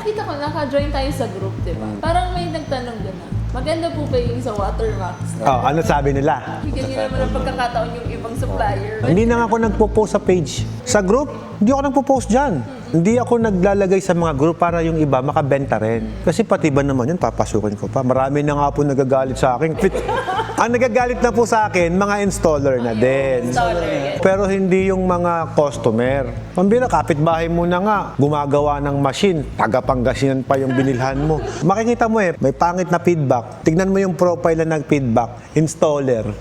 nakita ko, naka-join tayo sa group, di ba? Parang may nagtanong doon na, maganda po ba yung sa Watermax? Oh, ano sabi nila? Bigyan nyo naman ang pagkakataon yung ibang supplier. Hindi na nga ako nagpo-post sa page. Sa group, hindi ako nagpo-post dyan. Hindi ako naglalagay sa mga group para yung iba makabenta rin. Kasi pati ba naman yun, papasukin ko pa. Marami na nga po nagagalit sa akin. Ang nagagalit na po sa akin, mga installer na din. Pero hindi yung mga customer. Pambira, kapitbahay mo na nga, gumagawa ng machine, taga-Pangasinan pa yung binilhan mo. Makikita mo may pangit na feedback. Tignan mo yung profile na nag-feedback, installer.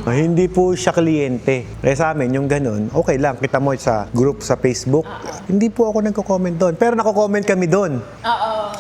Hindi po siya kliyente. Kaya sa amin, yung ganun, okay lang. Kita mo sa group sa Facebook, hindi po ako nagko-comment doon. Pero nako-comment kami doon.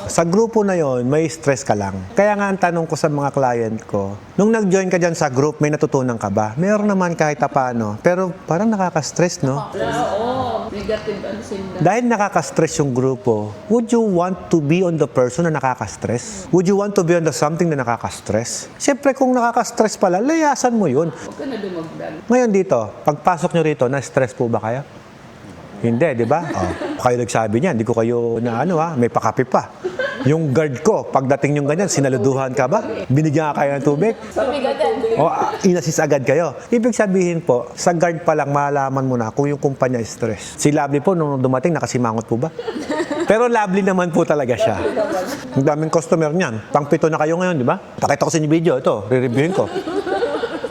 Sa grupo na yon, may stress ka lang. Kaya nga ang tanong ko sa mga client ko, nung nag-join ka dyan sa group, may natutunan ka ba? Meron naman kahit paano. Pero parang nakaka-stress, no? Oo, negative ano sila. Dahil nakaka-stress yung grupo, would you want to be on the person na nakaka-stress? Would you want to be on the something na nakaka-stress? Siyempre, kung nakaka-stress pala, layasan mo yun. Huwag ka na dumagdag. Ngayon dito, pagpasok nyo rito, na-stress po ba kayo? Hindi, di ba? Kayo nagsabi niyan, hindi ko kayo na may pakapi pa. Yung guard ko, pagdating yung ganyan, sinaluduhan ka ba? Binigyan ka kayo ng tubig? O inasis agad kayo. Ibig sabihin po, sa guard pa lang, malaman mo na kung yung kumpanya stress. Si Lovely po, nung dumating, nakasimangot po ba? Pero lovely naman po talaga siya. Ang daming customer niyan. Pang-pito na kayo ngayon, di ba? Pakita ko sa inyo video, ito, re-reviewin ko.